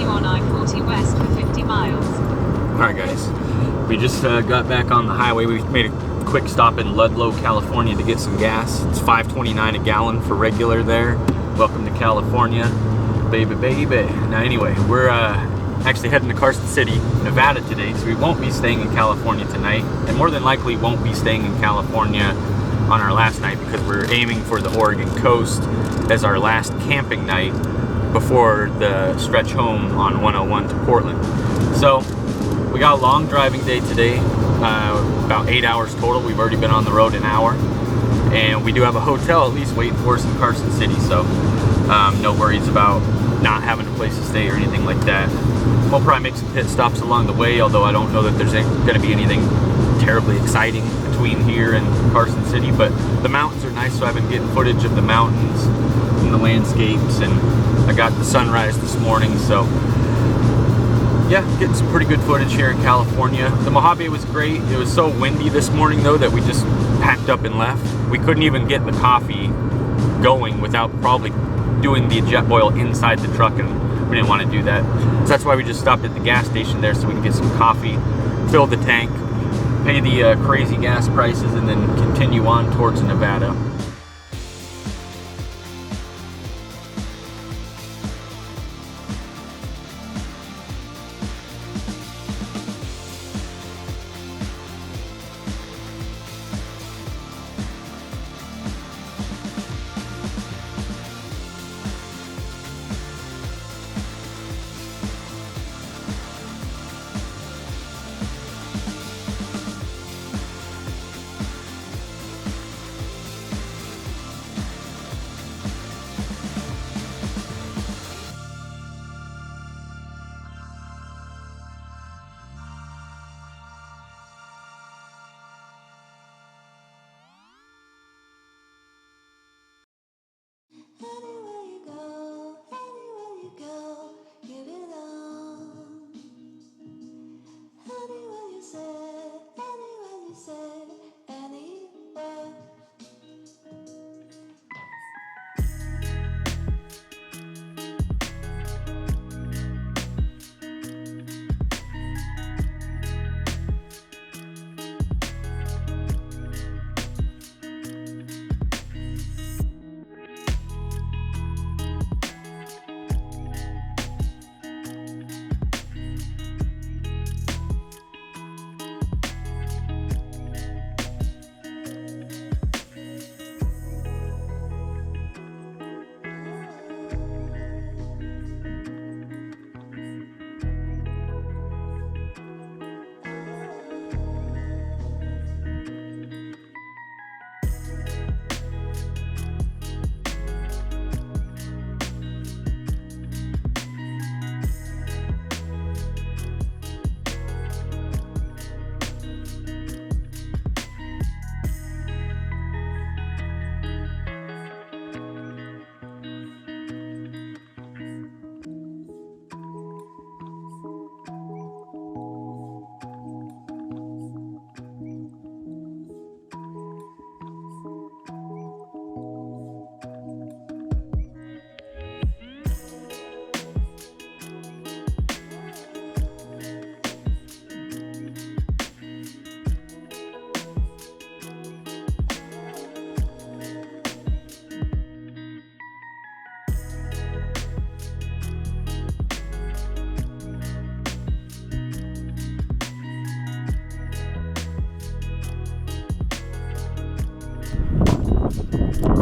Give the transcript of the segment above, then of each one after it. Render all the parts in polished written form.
continue on I-40 west for 50 miles. Alright guys, we just got back on the highway. We made a quick stop in Ludlow, California to get some gas. It's $5.29 a gallon for regular there. Welcome to California, baby, baby. Now anyway, we're actually heading to Carson City, Nevada today, so we won't be staying in California tonight, and more than likely won't be staying in California on our last night because we're aiming for the Oregon coast as our last camping night before the stretch home on 101 to Portland. So we got a long driving day today, about 8 hours total. We've already been on the road an hour, and we do have a hotel at least waiting for us in Carson City, so no worries about not having a place to stay or anything like that. We'll probably make some pit stops along the way, although I don't know that there's going to be anything terribly exciting between here and Carson City, but the mountains are nice, so I've been getting footage of the mountains and the landscapes, and I got the sunrise this morning, so yeah, getting some pretty good footage here in California. The Mojave was great. It was so windy this morning though that we just packed up and left. We couldn't even get the coffee going without probably doing the jet boil inside the truck, and we didn't want to do that. So that's why we just stopped at the gas station there so we can get some coffee, fill the tank, pay the crazy gas prices, and then continue on towards Nevada. Anywhere you go, you belong. Anywhere you say, anywhere.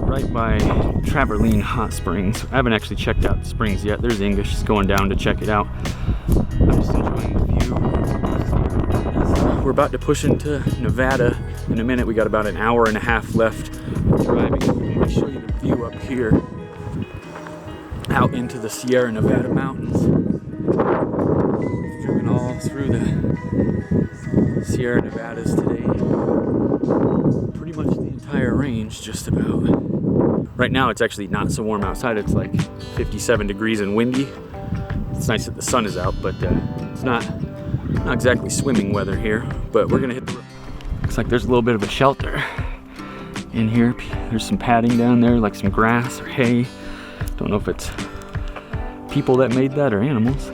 Right by Traverline Hot Springs. I haven't actually checked out the springs yet. There's Inga, she's going down to check it out. I'm just enjoying the view. We're about to push into Nevada in a minute. We got about an hour and a half left driving. Let me show you the view up here out into the Sierra Nevada mountains. We've driven all through the Sierra Nevadas today. Pretty much the entire range, just about. Right now it's actually not so warm outside. It's like 57 degrees and windy. It's nice that the sun is out, but it's not exactly swimming weather here. But we're gonna hit the road. Looks like there's a little bit of a shelter in here. There's some padding down there, like some grass or hay. Don't know if it's people that made that or animals.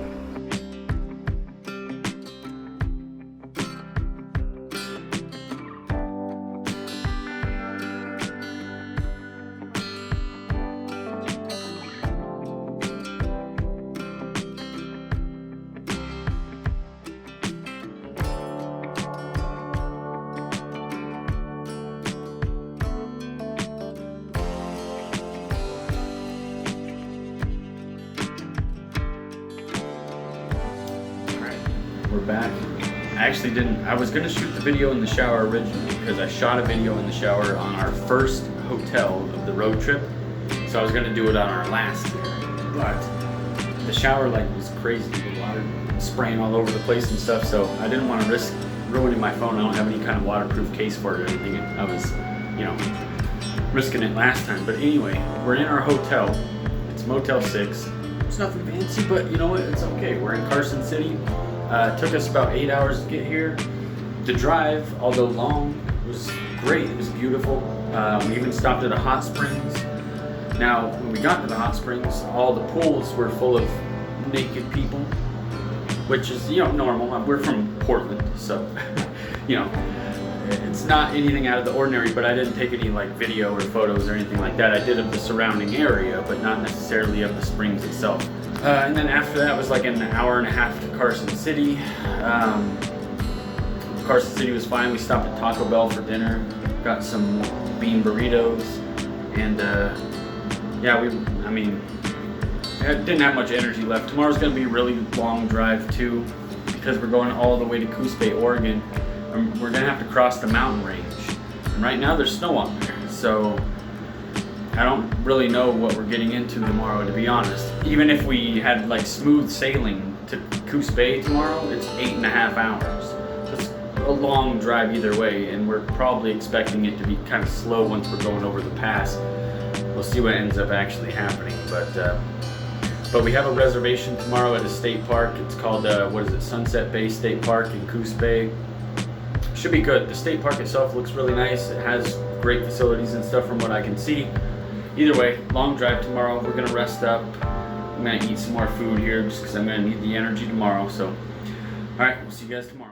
we're back. I actually didn't, I was gonna shoot the video in the shower originally because I shot a video in the shower on our first hotel of the road trip. So I was gonna do it on our last year, but the shower like was crazy, the water spraying all over the place and stuff. So I didn't want to risk ruining my phone. I don't have any kind of waterproof case for it or anything. I was, you know, risking it last time. But anyway, we're in our hotel. It's Motel 6. It's nothing fancy, but you know what? It's okay. We're in Carson City. It took us about 8 hours to get here. The drive, although long, was great. It was beautiful. We even stopped at a hot springs. Now, when we got to the hot springs, all the pools were full of naked people, which is, you know, normal. We're from Portland, so, you know, it's not anything out of the ordinary, but I didn't take any like video or photos or anything like that. I did of the surrounding area, but not necessarily of the springs itself. And then after that was like an hour and a half to Carson City. Carson City was fine. We stopped at Taco Bell for dinner, got some bean burritos, and yeah, I didn't have much energy left. Tomorrow's gonna be a really long drive too, because we're going all the way to Coos Oregon. We're gonna have to cross the mountain range. And right now there's snow on there, so I don't really know what we're getting into tomorrow, to be honest. Even if we had like smooth sailing to Coos Bay tomorrow, it's 8.5 hours. That's a long drive either way, and we're probably expecting it to be kind of slow once we're going over the pass. We'll see what ends up actually happening, but we have a reservation tomorrow at a state park. It's called what is it, Sunset Bay State Park in Coos Bay. Should be good. The state park itself looks really nice. It has great facilities and stuff from what I can see. Either way, long drive tomorrow. We're gonna rest up. I'm gonna eat some more food here just because I'm gonna need the energy tomorrow. So, all right, we'll see you guys tomorrow.